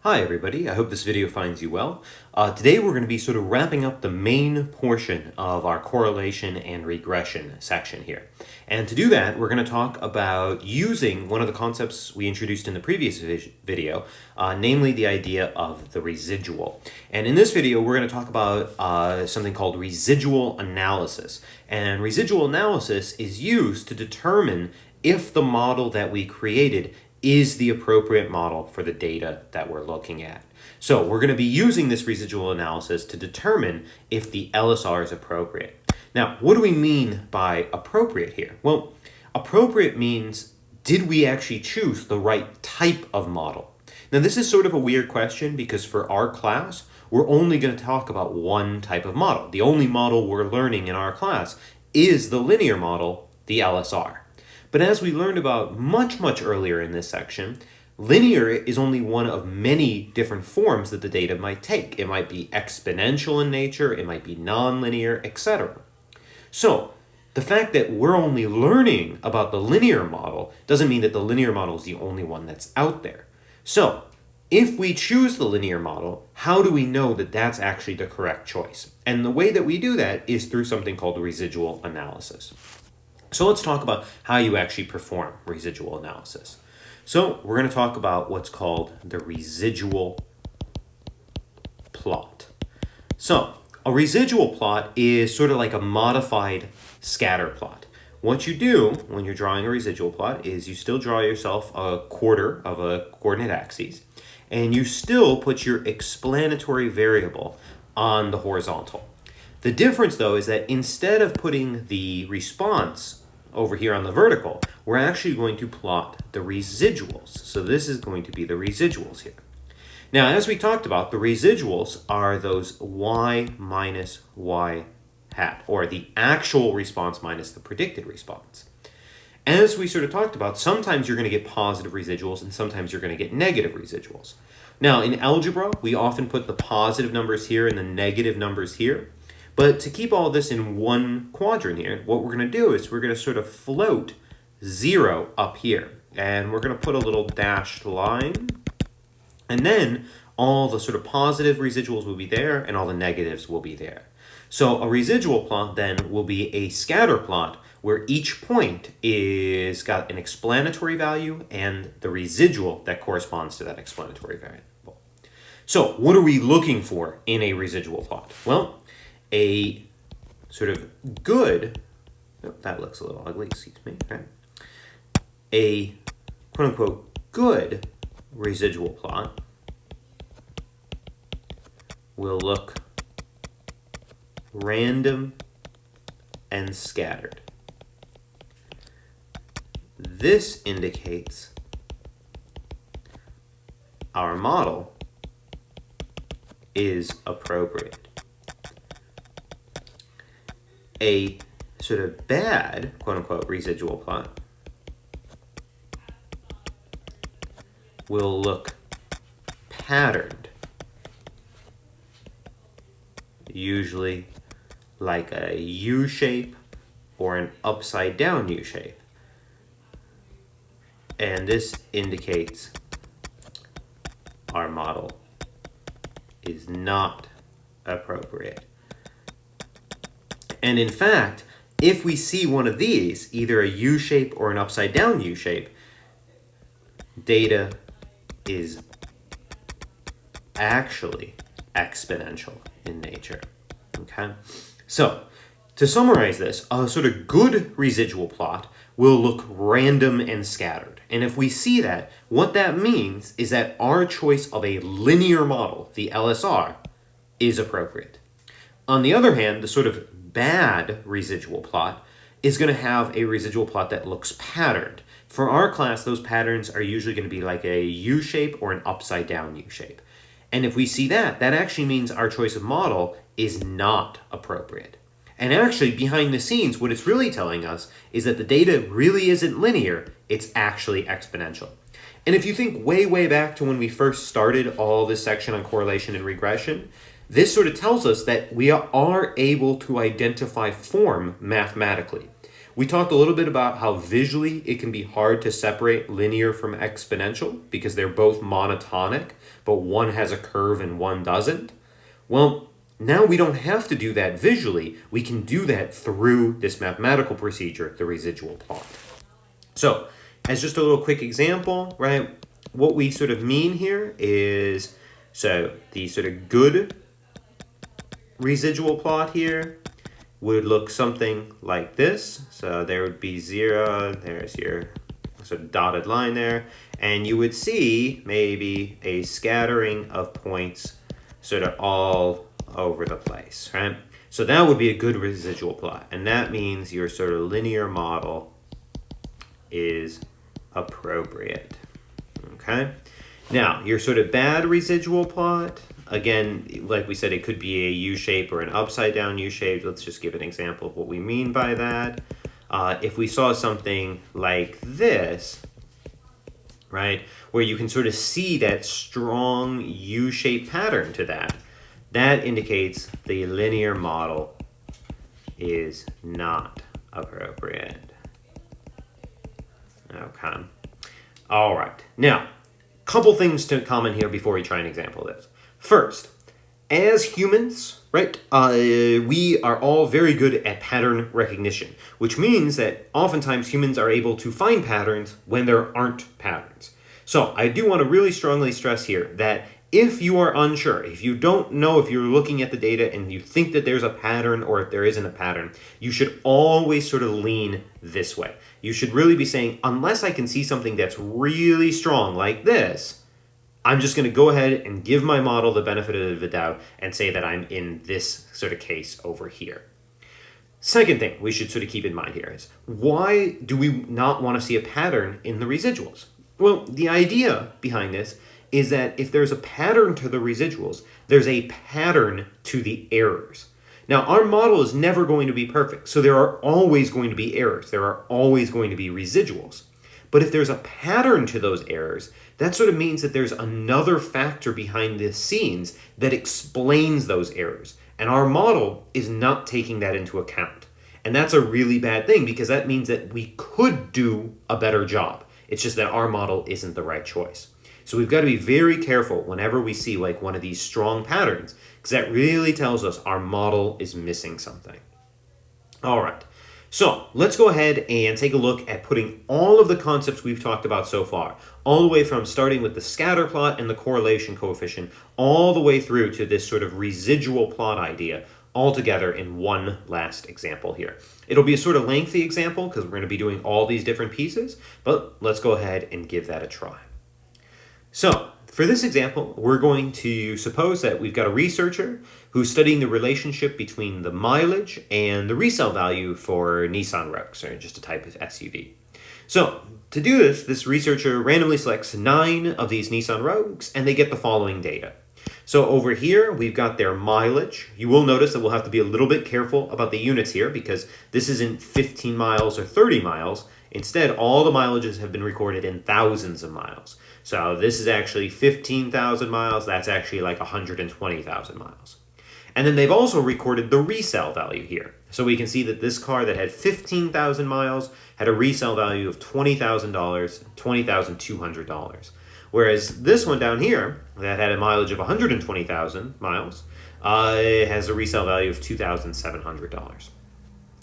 Hi everybody, I hope this video finds you well. Today we're going to be sort of wrapping up the main portion of our correlation and regression section here. And to do that, we're going to talk about using one of the concepts we introduced in the previous video, namely the idea of the residual. And in this video, we're going to talk about something called residual analysis. And residual analysis is used to determine if the model that we created is the appropriate model for the data that we're looking at. So we're going to be using this residual analysis to determine if the LSR is appropriate. Now, what do we mean by appropriate here? Well, appropriate means, did we actually choose the right type of model? Now, this is sort of a weird question because for our class, we're only going to talk about one type of model. The only model we're learning in our class is the linear model, the LSR. But as we learned about much earlier in this section, linear is only one of many different forms that the data might take. It might be exponential in nature, it might be nonlinear, etc. So the fact that we're only learning about the linear model doesn't mean that the linear model is the only one that's out there. So if we choose the linear model, how do we know that that's actually the correct choice? And the way that we do that is through something called residual analysis. So let's talk about how you actually perform residual analysis. So we're going to talk about what's called the residual plot. So a residual plot is sort of like a modified scatter plot. What you do when you're drawing a residual plot is you still draw yourself a quarter of a coordinate axis, and you still put your explanatory variable on the horizontal. The difference, though, is that instead of putting the response over here on the vertical, we're actually going to plot the residuals. So this is going to be the residuals here. Now, as we talked about, the residuals are those y minus y hat, or the actual response minus the predicted response. As we sort of talked about, sometimes you're going to get positive residuals and sometimes you're going to get negative residuals. Now, in algebra, we often put the positive numbers here and the negative numbers here. But to keep all this in one quadrant here, what we're going to do is we're going to sort of float 0 up here. And we're going to put a little dashed line. And then all the sort of positive residuals will be there and all the negatives will be there. So a residual plot then will be a scatter plot where each point is got an explanatory value and the residual that corresponds to that explanatory variable. So what are we looking for in a residual plot? Well, a sort of good, oh, that looks a little ugly, excuse me, right? A quote-unquote good residual plot will look random and scattered. This indicates our model is appropriate. A sort of bad, quote-unquote, residual plot will look patterned, usually like a U shape or an upside down U shape. And this indicates our model is not appropriate. And in fact, if we see one of these, either a U shape or an upside down U shape, data is actually exponential in nature. Okay? So, to summarize this, a sort of good residual plot will look random and scattered. And if we see that, what that means is that our choice of a linear model, the LSR, is appropriate. On the other hand, the sort of bad residual plot is going to have a residual plot that looks patterned. For our class, those patterns are usually going to be like a U shape or an upside down U shape. And if we see that, that actually means our choice of model is not appropriate. And actually, behind the scenes, what it's really telling us is that the data really isn't linear, it's actually exponential. And if you think way back to when we first started all this section on correlation and regression, this sort of tells us that we are able to identify form mathematically. We talked a little bit about how visually it can be hard to separate linear from exponential because they're both monotonic, but one has a curve and one doesn't. Well, now we don't have to do that visually. We can do that through this mathematical procedure, the residual plot. So, as just a little quick example, right, what we sort of mean here is, so the sort of good residual plot here would look something like this. So there would be 0, there's your sort of dotted line there, and you would see maybe a scattering of points sort of all over the place, right? So that would be a good residual plot, and that means your sort of linear model is appropriate, okay? Now, your sort of bad residual plot, again, like we said, it could be a U-shape or an upside down U-shape. Let's just give an example of what we mean by that. If we saw something like this, right, where you can sort of see that strong U-shaped pattern to that, that indicates the linear model is not appropriate. Okay. All right. Now, couple things to comment here before we try an example of this. First, as humans, right, we are all very good at pattern recognition, which means that oftentimes humans are able to find patterns when there aren't patterns. So I do want to really strongly stress here that if you are unsure, if you don't know if you're looking at the data and you think that there's a pattern or if there isn't a pattern, you should always sort of lean this way. You should really be saying, unless I can see something that's really strong like this, I'm just going to go ahead and give my model the benefit of the doubt and say that I'm in this sort of case over here. Second thing we should sort of keep in mind here is, why do we not want to see a pattern in the residuals? Well, the idea behind this is that if there's a pattern to the residuals, there's a pattern to the errors. Now, our model is never going to be perfect, so there are always going to be errors. There are always going to be residuals. But if there's a pattern to those errors, that sort of means that there's another factor behind the scenes that explains those errors. And our model is not taking that into account. And that's a really bad thing because that means that we could do a better job. It's just that our model isn't the right choice. So we've got to be very careful whenever we see like one of these strong patterns, because that really tells us our model is missing something. All right, so let's go ahead and take a look at putting all of the concepts we've talked about so far, all the way from starting with the scatter plot and the correlation coefficient, all the way through to this sort of residual plot idea, all together in one last example here. It'll be a sort of lengthy example because we're going to be doing all these different pieces, but let's go ahead and give that a try. So, for this example, we're going to suppose that we've got a researcher who's studying the relationship between the mileage and the resale value for Nissan Rogues, or just a type of SUV. So, to do this, this researcher randomly selects 9 of these Nissan Rogues, and they get the following data. So over here, we've got their mileage. You will notice that we'll have to be a little bit careful about the units here because this isn't 15 miles or 30 miles. Instead, all the mileages have been recorded in thousands of miles. So this is actually 15,000 miles. That's actually like 120,000 miles. And then they've also recorded the resale value here. So we can see that this car that had 15,000 miles had a resale value of $20,000, $20,200. Whereas this one down here that had a mileage of 120,000 miles has a resale value of $2,700.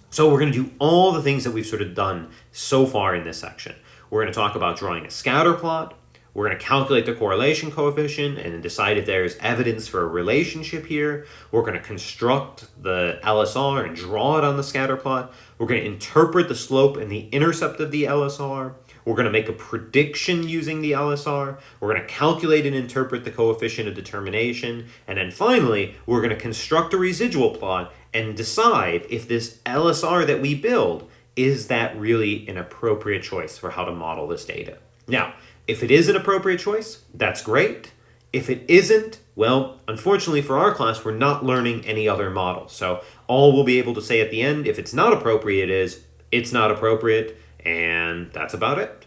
So we're going to do all the things that we've sort of done so far in this section. We're going to talk about drawing a scatter plot. We're going to calculate the correlation coefficient and decide if there's evidence for a relationship here. We're going to construct the LSR and draw it on the scatter plot. We're going to interpret the slope and the intercept of the LSR. We're going to make a prediction using the LSR. We're going to calculate and interpret the coefficient of determination. And then finally, we're going to construct a residual plot and decide if this LSR that we build, is that really an appropriate choice for how to model this data. Now, if it is an appropriate choice, that's great. If it isn't, well, unfortunately for our class, we're not learning any other models. So all we'll be able to say at the end, if it's not appropriate, is it's not appropriate, and that's about it.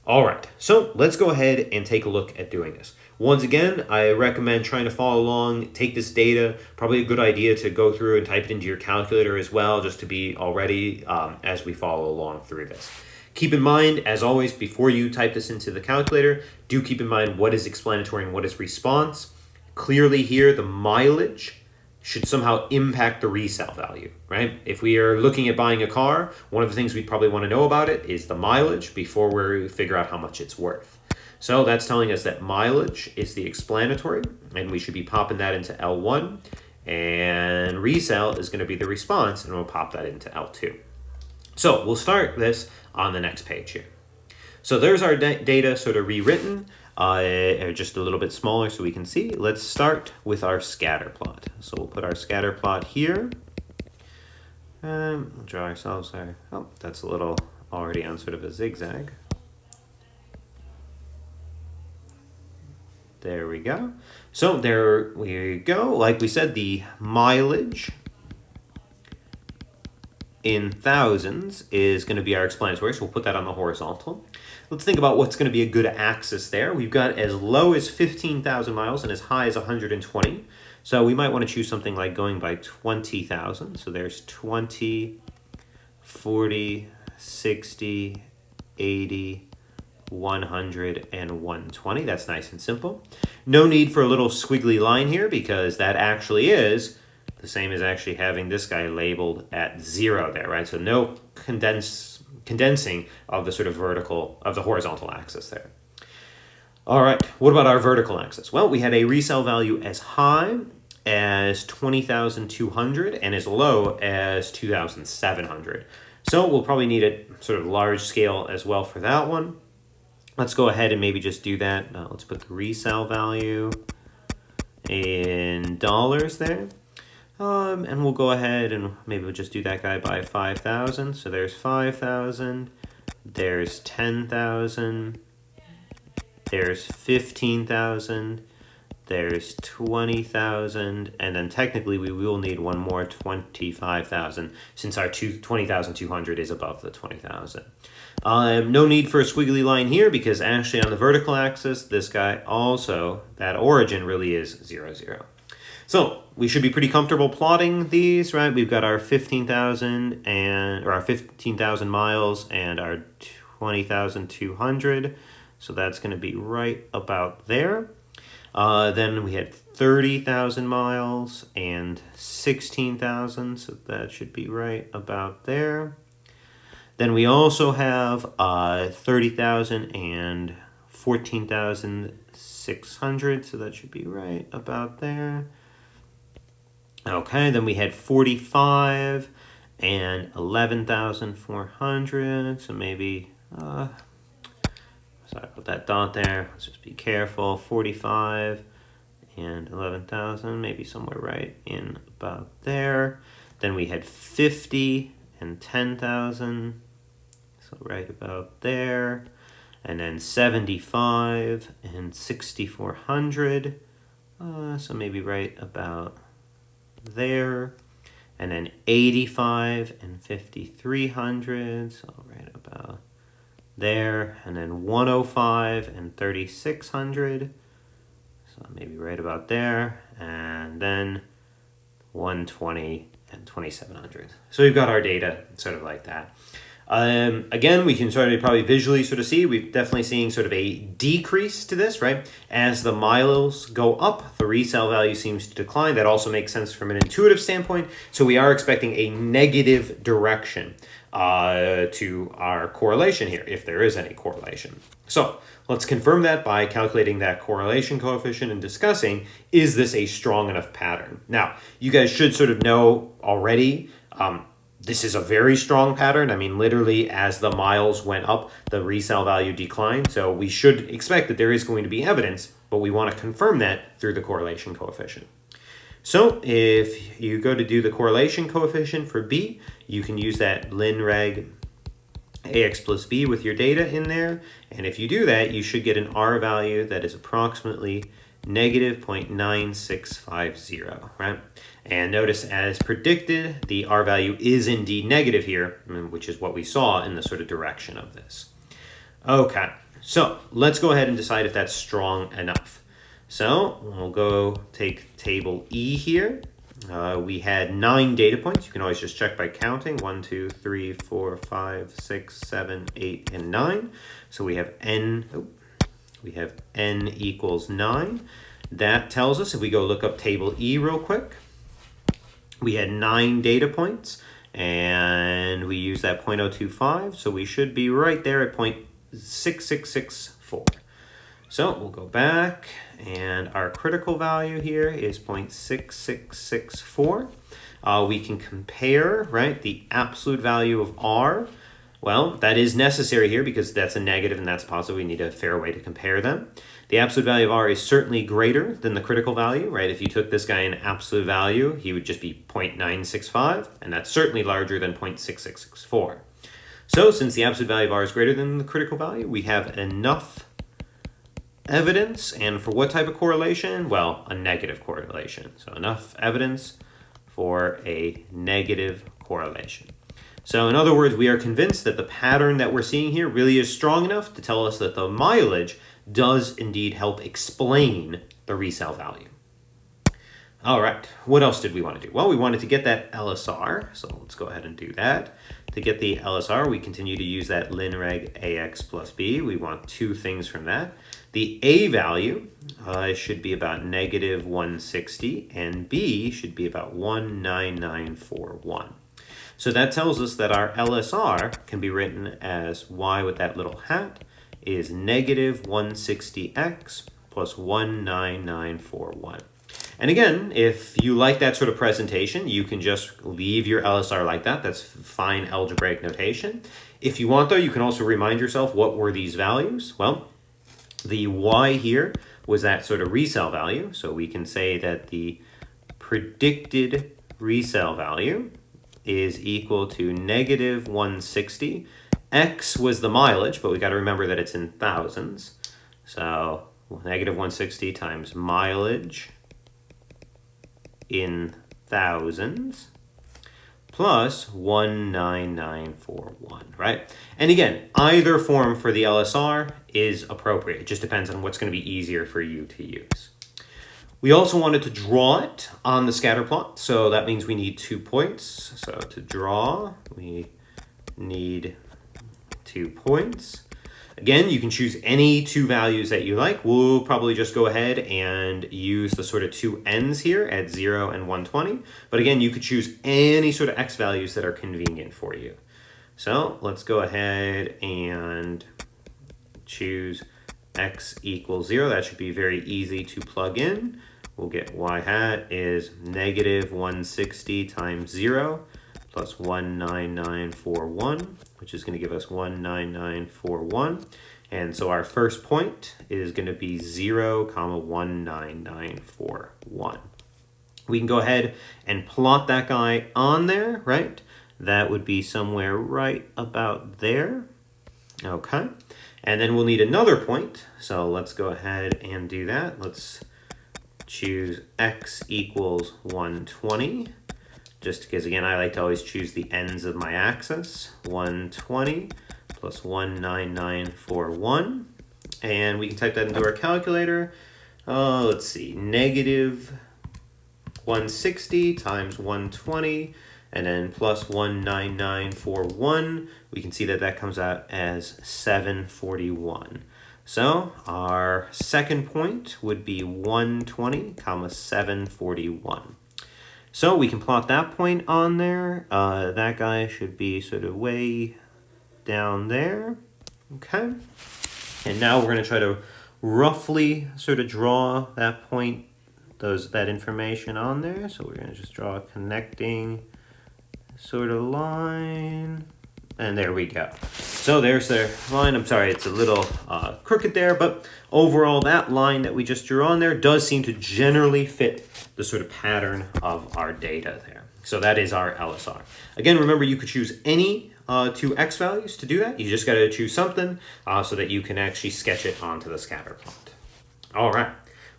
All right, so let's go ahead and take a look at doing this. Once again, I recommend trying to follow along, take this data. Probably a good idea to go through and type it into your calculator as well, just to be all ready as we follow along through this. Keep in mind, as always, before you type this into the calculator, do keep in mind what is explanatory and what is response. Clearly here, the mileage should somehow impact the resale value, right? If we are looking at buying a car, one of the things we'd probably want to know about it is the mileage before we figure out how much it's worth. So that's telling us that mileage is the explanatory, and we should be popping that into L1, and resale is going to be the response, and we'll pop that into L2. So we'll start this on the next page here. So there's our data sort of rewritten, just a little bit smaller so we can see. Let's start with our scatter plot. So we'll put our scatter plot here. We'll draw ourselves our, oh, that's a little already on sort of a zigzag. There we go. So there we go. Like we said, the mileage in thousands is going to be our explanatory, so we'll put that on the horizontal. Let's think about what's going to be a good axis there. We've got as low as 15,000 miles and as high as 120. So we might want to choose something like going by 20,000. So there's 20, 40, 60, 80, 100, and 120. That's nice and simple. No need for a little squiggly line here because that actually is the same as actually having this guy labeled at 0 there, right? So no condensing of the sort of vertical, of the horizontal axis there. All right, what about our vertical axis? Well, we had a resale value as high as 20,200 and as low as 2,700. So we'll probably need a sort of large scale as well for that one. Let's go ahead and maybe just do that. Let's put the resale value in dollars there. And we'll go ahead and maybe we'll just do that guy by 5,000. So there's 5,000, there's 10,000, there's 15,000, there's 20,000, and then technically we will need one more 25,000 since our 20,200 is above the 20,000. No need for a squiggly line here because actually on the vertical axis, this guy also, that origin really is 0, 0. So we should be pretty comfortable plotting these, right? We've got our 15,000 or our 15,000 miles and our 20,200. So that's going to be right about there. Then we had 30,000 miles and 16,000. So that should be right about there. Then we also have 30,000 and 14,600. So that should be right about there. Okay, then we had 45 and 11,400, so maybe, sorry about that dot there, let's just be careful, 45 and 11,000, maybe somewhere right in about there. Then we had 50 and 10,000, so right about there. And then 75 and 6,400, so maybe right about there, and then 85 and 5,300, so right about there, and then 105 and 3,600, so maybe right about there, and then 120 and 2,700. So we've got our data sort of like that. Again, we can sort of probably visually sort of see, we're definitely seeing sort of a decrease to this, right? As the miles go up, the resale value seems to decline. That also makes sense from an intuitive standpoint. So we are expecting a negative direction to our correlation here, if there is any correlation. So let's confirm that by calculating that correlation coefficient and discussing, is this a strong enough pattern? Now, you guys should sort of know already, this is a very strong pattern. I mean, literally, as the miles went up, the resale value declined. So we should expect that there is going to be evidence, but we want to confirm that through the correlation coefficient. So if you go to do the correlation coefficient for B, you can use that linreg AX plus B with your data in there. And if you do that, you should get an R value that is approximately negative 0.9650, right? And notice, as predicted, the R value is indeed negative here, which is what we saw in the sort of direction of this. Okay, So let's go ahead and decide if that's strong enough. So we'll go take table E here. We had 9 data points. You can always just check by counting. 1, 2, 3, 4, 5, 6, 7, 8, and 9. So we have n equals 9. That tells us, if we go look up table E real quick, we had 9 data points, and we use that 0.025, so we should be right there at 0.6664. So we'll go back, and our critical value here is 0.6664. We can compare, right, the absolute value of R. Well, that is necessary here because that's a negative and that's positive. We need a fair way to compare them. The absolute value of R is certainly greater than the critical value, right? If you took this guy in absolute value, he would just be 0.965, and that's certainly larger than 0.6664. So since the absolute value of R is greater than the critical value, we have enough evidence. And for what type of correlation? Well, a negative correlation. So enough evidence for a negative correlation. So in other words, we are convinced that the pattern that we're seeing here really is strong enough to tell us that the mileage does indeed help explain the resale value. All right, what else did we want to do? Well, we wanted to get that LSR, so let's go ahead and do that. To get the LSR, we continue to use that linreg AX plus B. We want 2 things from that. The A value should be about negative 160, and B should be about 19941. So that tells us that our LSR can be written as Y with that little hat is negative 160x plus 19941. And again, if you like that sort of presentation, you can just leave your LSR like that. That's fine algebraic notation. If you want, though, you can also remind yourself, what were these values? Well, the Y here was that sort of resale value. So we can say that the predicted resale value is equal to negative 160. X was the mileage, but we got to remember that it's in thousands. So negative 160 times mileage in thousands plus 19941, right? And again, either form for the LSR is appropriate. It just depends on what's going to be easier for you to use. We also wanted to draw it on the scatter plot, so that means we need 2 points. So to draw, we need 2 points. Again, you can choose any 2 values that you like. We'll probably just go ahead and use the sort of 2 ends here at 0 and 120. But again, you could choose any sort of x values that are convenient for you. So let's go ahead and choose x equals 0. That should be very easy to plug in. We'll get y hat is negative 160 times 0 plus 19941, which is going to give us 19941. And so our first point is going to be 0, 19941. We can go ahead and plot that guy on there, right? That would be somewhere right about there. Okay. And then we'll need another point. So let's go ahead and do that. Let's choose x equals 120. Just because, again, I like to always choose the ends of my axis. 120 plus 19941. And we can type that into our calculator. Let's see, negative 160 times 120, and then plus 19941. We can see that that comes out as 741. So our second point would be 120, 741. So we can plot that point on there. That guy should be sort of way down there. Okay. And now we're going to try to roughly sort of draw that point, that information on there. So we're going to just draw a connecting sort of line. And there we go. So there's their line. I'm sorry, it's a little crooked there, but overall that line that we just drew on there does seem to generally fit the sort of pattern of our data there. So that is our LSR. Again, remember you could choose any 2 x values to do that. You just got to choose something so that you can actually sketch it onto the scatter plot. All right.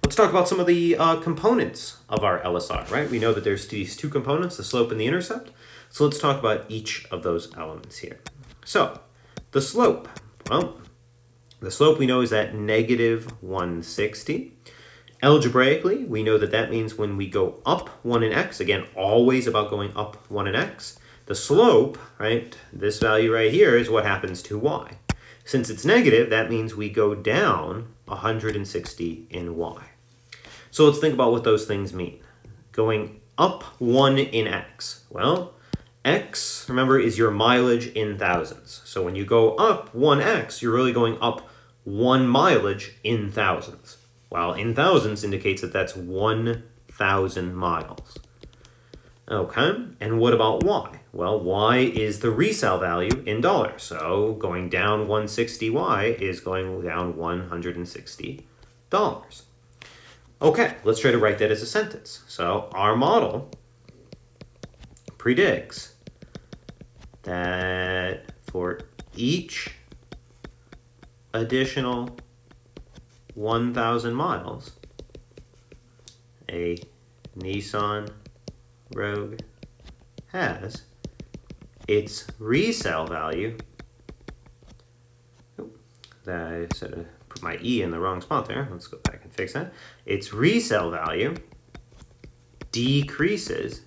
Let's talk about some of the components of our LSR, right? We know that there's these 2 components, the slope and the intercept. So let's talk about each of those elements here. So the slope, well, The slope we know is at negative 160. Algebraically, we know that that means when we go up 1 in x, again, always about going up 1 in x, the slope, right, this value right here is what happens to y. Since it's negative, that means we go down 160 in y. So let's think about what those things mean. Going up 1 in x. Well, x, remember, is your mileage in thousands. So when you go up 1x, you're really going up 1 mileage in thousands. While in thousands indicates that that's 1,000 miles. Okay, and what about y? Well, y is the resale value in dollars. So going down 160y is going down $160. Okay, let's try to write that as a sentence. So our model predicts that for each additional 1,000 miles, a Nissan Rogue has its resale value. I said I put my E in the wrong spot there. Let's go back and fix that. Its resale value decreases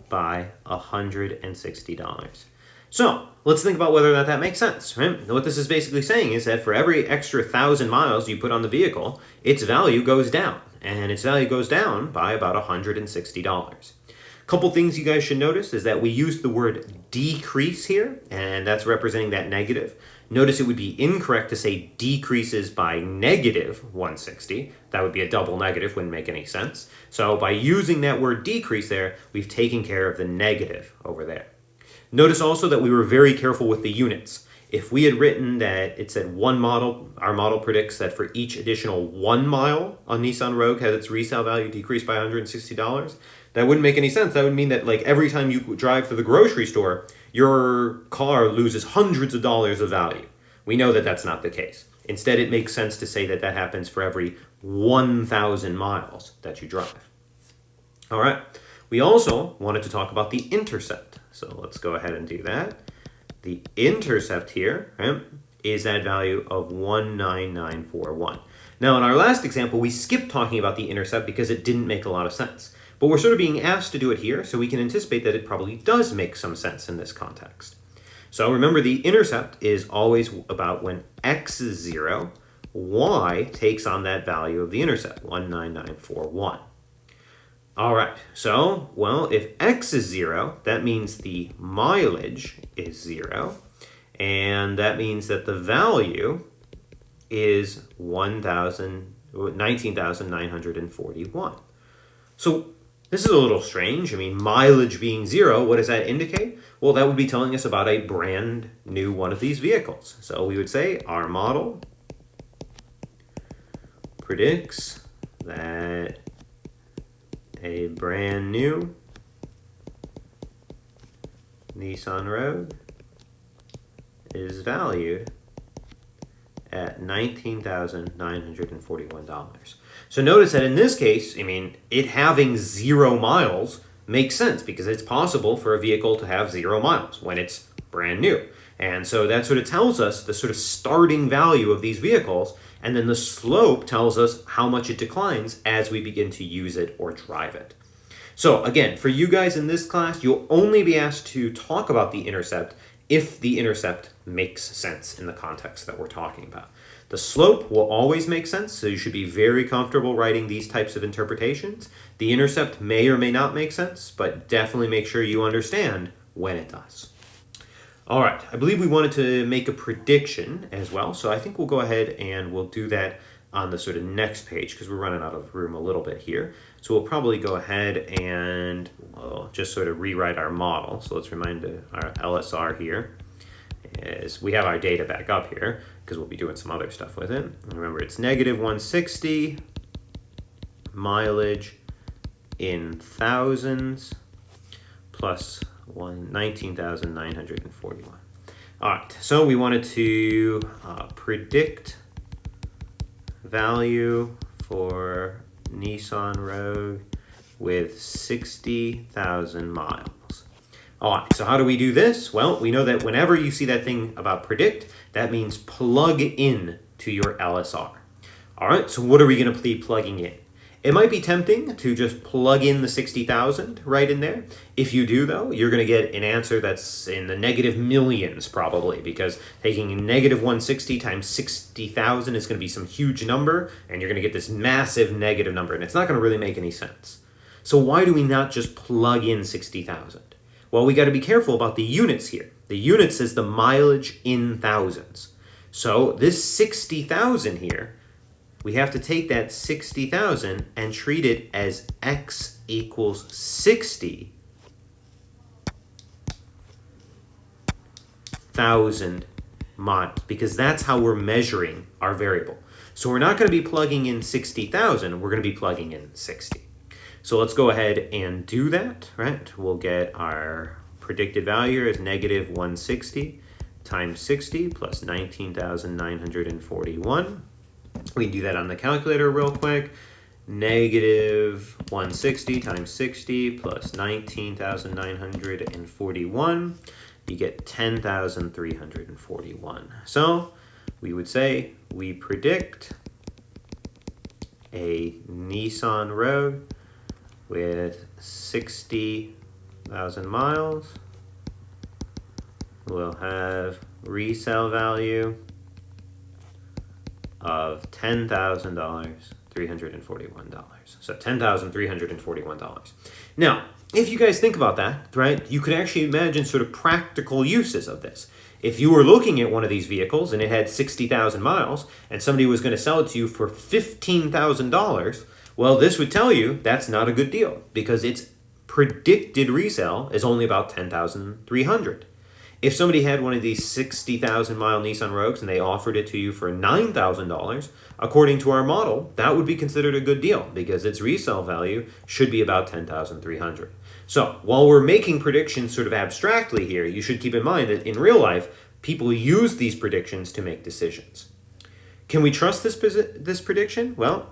by $160. So let's think about whether that makes sense, right? What this is basically saying is that for every extra 1,000 miles you put on the vehicle, its value goes down, and its value goes down by about $160. Couple things you guys should notice is that we used the word decrease here, and that's representing that negative. Notice it would be incorrect to say decreases by negative 160. That would be a double negative, wouldn't make any sense. So by using that word decrease there, we've taken care of the negative over there. Notice also that we were very careful with the units. If we had written that it said one model, our model predicts that for each additional 1 mile a Nissan Rogue has its resale value decreased by $160, that wouldn't make any sense. That would mean that like every time you drive to the grocery store, your car loses hundreds of dollars of value. We know that that's not the case. Instead, it makes sense to say that that happens for every 1,000 miles that you drive. All right. We also wanted to talk about the intercept. So let's go ahead and do that. The intercept here, right, is that value of 19941. Now, in our last example, we skipped talking about the intercept because it didn't make a lot of sense. But we're sort of being asked to do it here, so we can anticipate that it probably does make some sense in this context. So remember, the intercept is always about when x is 0, y takes on that value of the intercept, 19941. All right, so, well, if x is 0, that means the mileage is 0, and that means that the value is 19,941. So this is a little strange. I mean, mileage being 0, what does that indicate? Well, that would be telling us about a brand new one of these vehicles. So we would say our model predicts that a brand new Nissan Rogue is valued at $19,941. So notice that in this case, I mean, it having 0 miles makes sense because it's possible for a vehicle to have 0 miles when it's brand new. And so that sort of tells us the sort of starting value of these vehicles, and then the slope tells us how much it declines as we begin to use it or drive it. So again, for you guys in this class, you'll only be asked to talk about the intercept if the intercept makes sense in the context that we're talking about. The slope will always make sense, so you should be very comfortable writing these types of interpretations. The intercept may or may not make sense, but definitely make sure you understand when it does. All right, I believe we wanted to make a prediction as well, so I think we'll go ahead and we'll do that on the sort of next page because we're running out of room a little bit here. So we'll probably go ahead and we'll just sort of rewrite our model. So let's remind our LSR here is we have our data back up here because we'll be doing some other stuff with it. And remember, it's negative 160, mileage in thousands, plus 19,941. All right, so we wanted to predict value for Nissan Rogue with 60,000 miles. All right, so how do we do this? Well, we know that whenever you see that thing about predict, that means plug in to your LSR. All right, so what are we going to be plugging in? It might be tempting to just plug in the 60,000 right in there. If you do, though, you're going to get an answer that's in the negative millions probably, because taking negative 160 times 60,000 is going to be some huge number, and you're going to get this massive negative number, and it's not going to really make any sense. So why do we not just plug in 60,000? Well, we got to be careful about the units here. The units is the mileage in thousands. So this 60,000 here, we have to take that 60,000 and treat it as x equals 60,000 miles, because that's how we're measuring our variable. So we're not going to be plugging in 60,000, we're going to be plugging in 60. So let's go ahead and do that, right? We'll get our predicted value as negative 160 times 60 plus 19,941. We can do that on the calculator real quick. Negative 160 times 60 plus 19,941. You get 10,341. So we would say we predict a Nissan Rogue with 60,000 miles will have resale value of $10,000, $341. So $10,341. Now, if you guys think about that, right, you could actually imagine sort of practical uses of this. If you were looking at one of these vehicles and it had 60,000 miles and somebody was going to sell it to you for $15,000, well, this would tell you that's not a good deal because its predicted resale is only about $10,300. If somebody had one of these 60,000 mile Nissan Rogues and they offered it to you for $9,000, according to our model, that would be considered a good deal because its resale value should be about $10,300. So while we're making predictions sort of abstractly here, you should keep in mind that in real life, people use these predictions to make decisions. Can we trust this prediction? Well,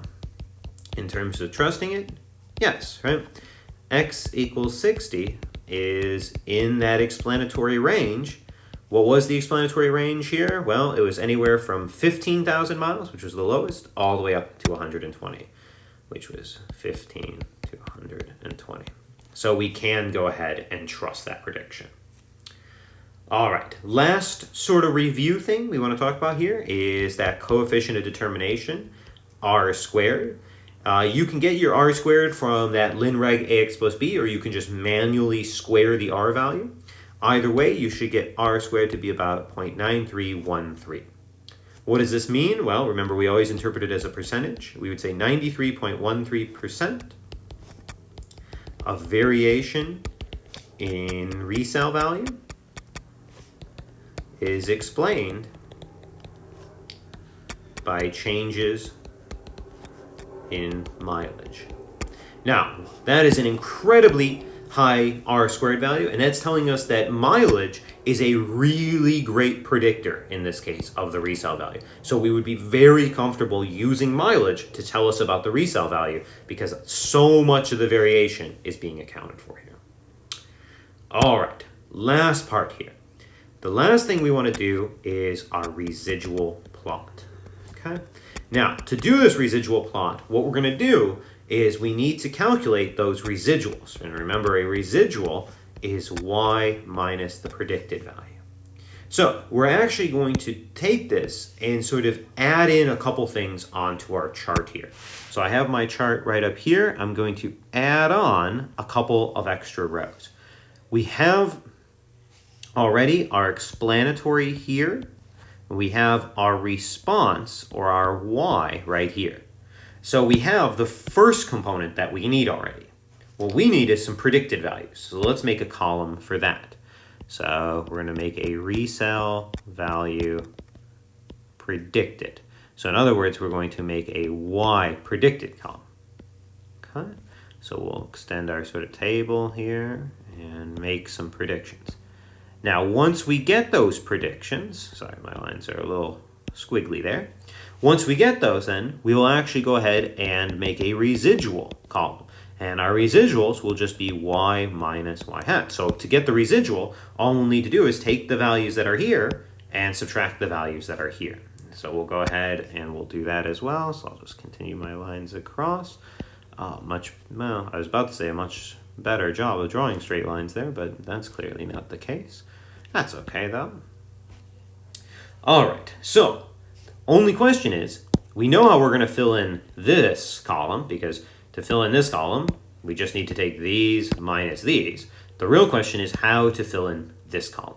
in terms of trusting it, yes, right? X equals 60 is in that explanatory range. What was the explanatory range here? Well, it was anywhere from 15,000 miles, which was the lowest, all the way up to 120, which was 15 to 120. So we can go ahead and trust that prediction. All right, last sort of review thing we want to talk about here is that coefficient of determination, r squared. You can get your r squared from that linreg ax plus b, or you can just manually square the r value. Either way, you should get r squared to be about 0.9313. What does this mean? Well, remember we always interpret it as a percentage. We would say 93.13% of variation in resale value is explained by changes in mileage. Now, that is an incredibly high r squared value, and that's telling us that mileage is a really great predictor in this case of the resale value. So we would be very comfortable using mileage to tell us about the resale value because so much of the variation is being accounted for here. All right, last part here. The last thing we want to do is our residual plot. Okay. Now, to do this residual plot, what we're going to do is we need to calculate those residuals. And remember, a residual is y minus the predicted value. So we're actually going to take this and sort of add in a couple things onto our chart here. So I have my chart right up here. I'm going to add on a couple of extra rows. We have already our explanatory here. We have our response, or our y, right here. So we have the first component that we need already. What we need is some predicted values. So let's make a column for that. So we're going to make a resale value predicted. So in other words, we're going to make a y predicted column. Okay. So we'll extend our sort of table here and make some predictions. Now, once we get those predictions, sorry, my lines are a little squiggly there. Once we get those, then we will actually go ahead and make a residual column. And our residuals will just be y minus y hat. So to get the residual, all we'll need to do is take the values that are here and subtract the values that are here. So we'll go ahead and we'll do that as well. So I'll just continue my lines across. Well, I was about to say a much better job of drawing straight lines there, but that's clearly not the case. That's okay though. All right, so only question is, we know how we're going to fill in this column, because to fill in this column, we just need to take these minus these. The real question is how to fill in this column.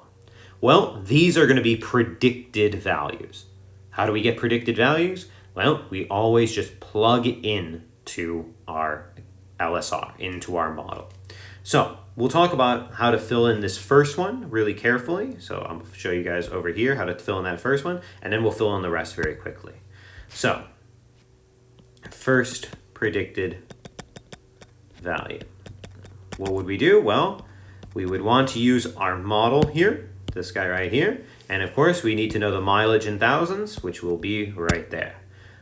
Well, these are going to be predicted values. How do we get predicted values? Well, we always just plug in to our LSR, into our model. So we'll talk about how to fill in this first one really carefully. So I'm going to show you guys over here how to fill in that first one, and then we'll fill in the rest very quickly. So first predicted value. What would we do? Well, we would want to use our model here, this guy right here, and of course we need to know the mileage in thousands, which will be right there.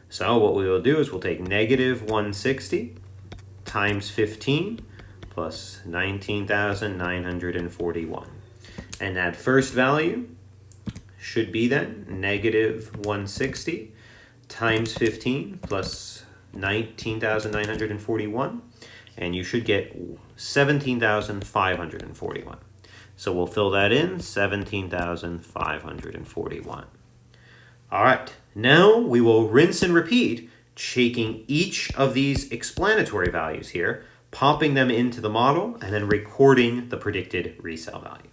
So what we will do is we'll take negative 160 times 15 plus 19,941. And that first value should be then negative 160 times 15 plus 19,941. And you should get 17,541. So we'll fill that in, 17,541. All right, now we will rinse and repeat, taking each of these explanatory values here, popping them into the model, and then recording the predicted resale value.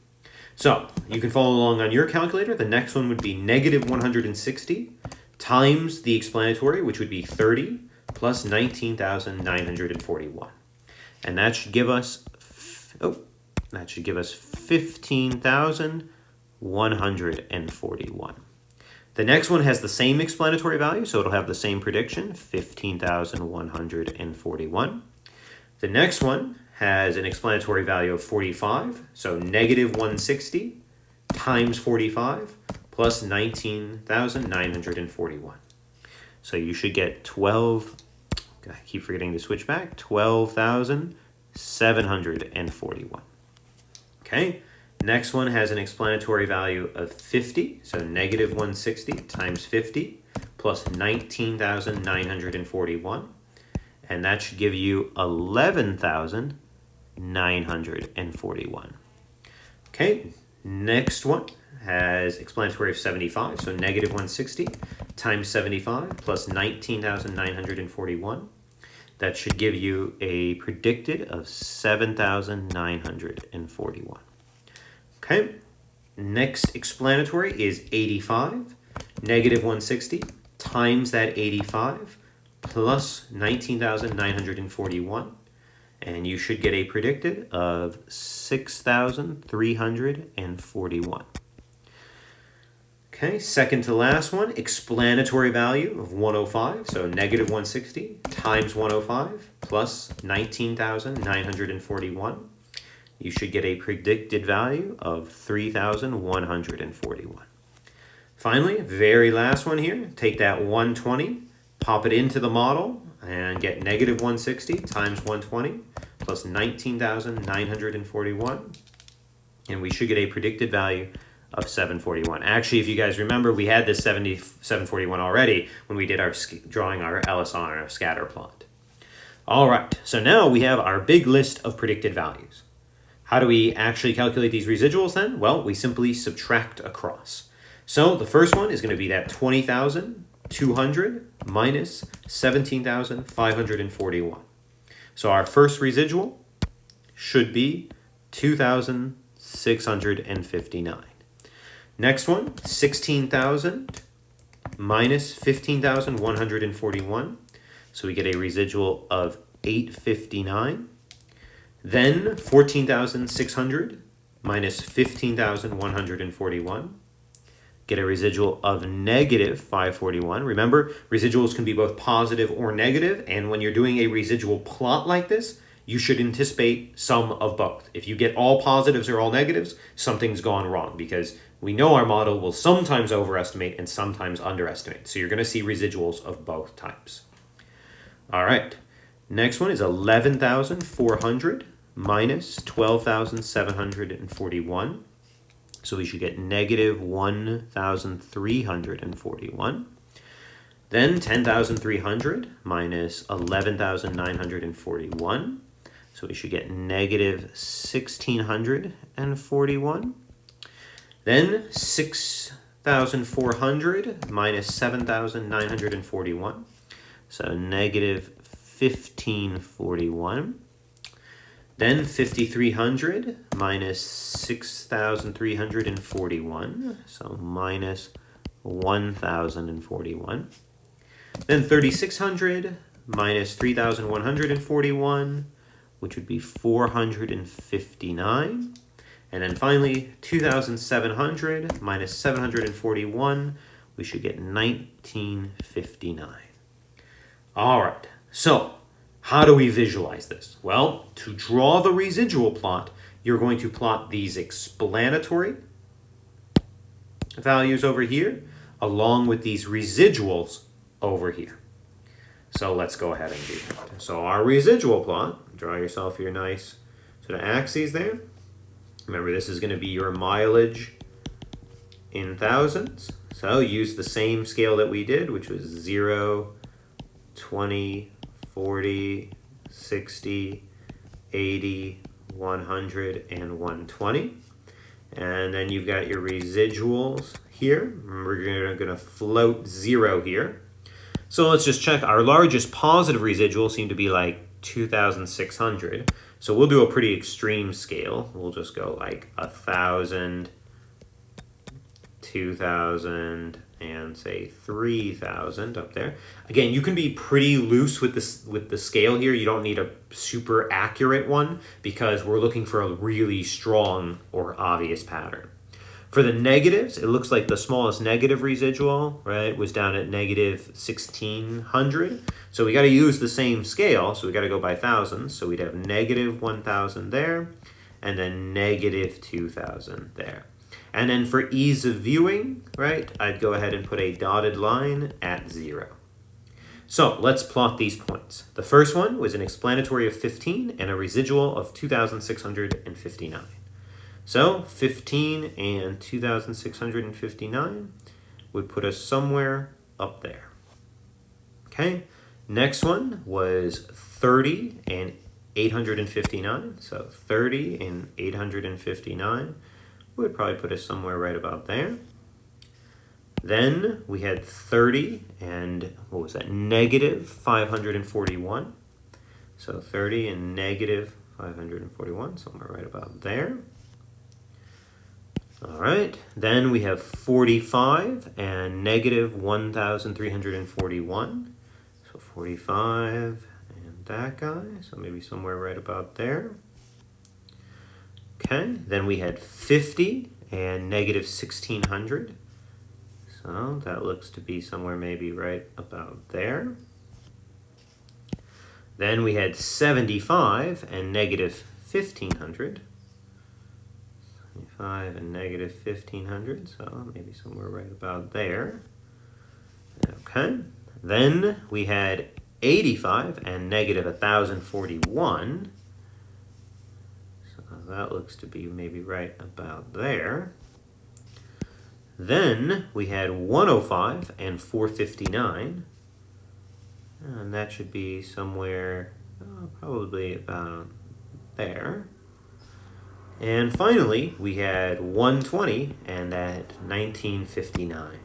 So you can follow along on your calculator. The next one would be negative 160 times the explanatory, which would be 30 plus 19,941. And that should give us 15,141. The next one has the same explanatory value, so it'll have the same prediction, 15,141. The next one has an explanatory value of 45, so negative 160 times 45 plus 19,941. So you should get 12,741. Okay, next one has an explanatory value of 50, so negative 160 times 50 plus 19,941. And that should give you 11,941. Okay, next one has explanatory of 75, so negative 160 times 75 plus 19,941. That should give you a predicted of 7,941. Okay, next explanatory is 85, negative 160 times that 85 plus 19,941, and you should get a predicted of 6,341. Okay, second to last one, explanatory value of 105, so negative 160 times 105 plus 19,941. You should get a predicted value of 3,141. Finally, very last one here, take that 120, pop it into the model, and get negative 160 times 120 plus 19,941. And we should get a predicted value of 741. Actually, if you guys remember, we had this 741 already when we did our drawing our LSR, our scatter plot. All right, so now we have our big list of predicted values. How do we actually calculate these residuals then? Well, we simply subtract across. So the first one is going to be that 20,200 minus 17,541. So our first residual should be 2,659. Next one, 16,000 minus 15,141. So we get a residual of 859. Then 14,600 minus 15,141. Get a residual of negative 541. Remember, residuals can be both positive or negative, and when you're doing a residual plot like this, you should anticipate some of both. If you get all positives or all negatives, something's gone wrong, because we know our model will sometimes overestimate and sometimes underestimate. So you're going to see residuals of both types. All right. Next one is 11,400 minus 12,741. So we should get negative 1,341. Then 10,300 minus 11,941. So we should get negative 1,641. Then 6,400 minus 7,941. So negative 1,541. Then 5,300 minus 6,341. So minus 1,041. Then 3,600 minus 3,141, which would be 459. And then finally, 2,700 minus 741, we should get 1959. All right, so how do we visualize this? Well, to draw the residual plot, you're going to plot these explanatory values over here, along with these residuals over here. So let's go ahead and do that. So our residual plot, draw yourself your nice sort of axes there. Remember, this is going to be your mileage in thousands. So use the same scale that we did, which was 0, 20, 40, 60, 80, 100, and 120. And then you've got your residuals here. Remember, you're going to float 0 here. So let's just check. Our largest positive residual seemed to be like 2,600. So we'll do a pretty extreme scale. We'll just go like 1,000, 2,000, and say 3,000 up there. Again, you can be pretty loose with the scale here. You don't need a super accurate one because we're looking for a really strong or obvious pattern. For the negatives, it looks like the smallest negative residual, right, was down at negative 1,600. So we got to use the same scale, so we got to go by thousands. So we'd have negative 1,000 there, and then negative 2,000 there. And then for ease of viewing, right, I'd go ahead and put a dotted line at 0. So let's plot these points. The first one was an explanatory of 15 and a residual of 2,659. So 15 and 2,659 would put us somewhere up there. Okay, next one was 30 and 859. So 30 and 859 would probably put us somewhere right about there. Then we had 30 and, what was that, negative 541. So 30 and negative 541, somewhere right about there. All right, then we have 45 and negative 1,341. So 45 and that guy, so maybe somewhere right about there. Okay, then we had 50 and negative 1,600. So that looks to be somewhere maybe right about there. Then we had 75 and negative 1,500. 75 and negative 1,500, so maybe somewhere right about there. Okay, then we had 85 and negative 1,041. So that looks to be maybe right about there. Then we had 105 and 459. And that should be somewhere probably about there. And finally, we had 120 and at 1959.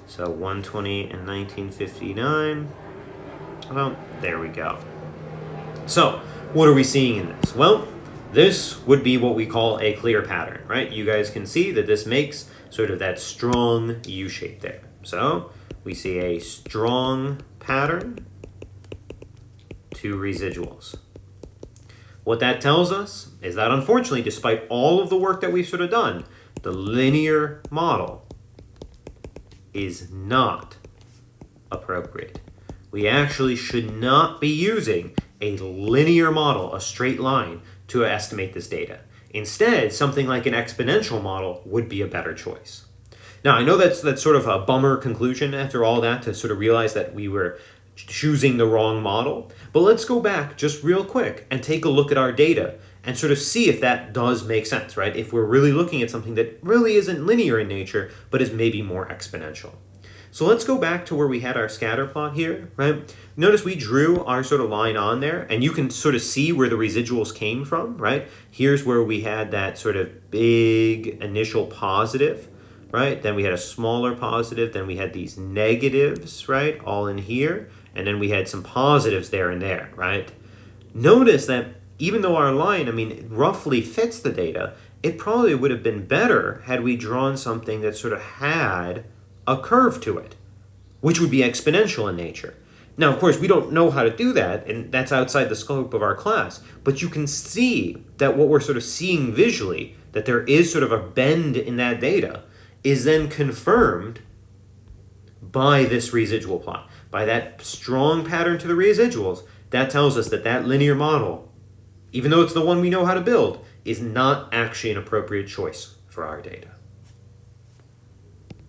So 120 and 1959, well, there we go. So what are we seeing in this? Well, this would be what we call a clear pattern, right? You guys can see that this makes sort of that strong U shape there. So we see a strong pattern to residuals. What that tells us is that, unfortunately, despite all of the work that we've sort of done, the linear model is not appropriate. We actually should not be using a linear model, a straight line, to estimate this data. Instead, something like an exponential model would be a better choice. Now, I know that's sort of a bummer conclusion after all that, to sort of realize that we were choosing the wrong model. But let's go back just real quick and take a look at our data and sort of see if that does make sense, right? If we're really looking at something that really isn't linear in nature, but is maybe more exponential. So let's go back to where we had our scatter plot here, right? Notice we drew our sort of line on there, and you can sort of see where the residuals came from, right? Here's where we had that sort of big initial positive, right? Then we had a smaller positive, then we had these negatives, right? All in here, and then we had some positives there and there, right? Notice that even though our line, roughly fits the data, it probably would have been better had we drawn something that sort of had a curve to it, which would be exponential in nature. Now, of course, we don't know how to do that, and that's outside the scope of our class, but you can see that what we're sort of seeing visually, that there is sort of a bend in that data, is then confirmed by this residual plot. By that strong pattern to the residuals, that tells us that that linear model, even though it's the one we know how to build, is not actually an appropriate choice for our data.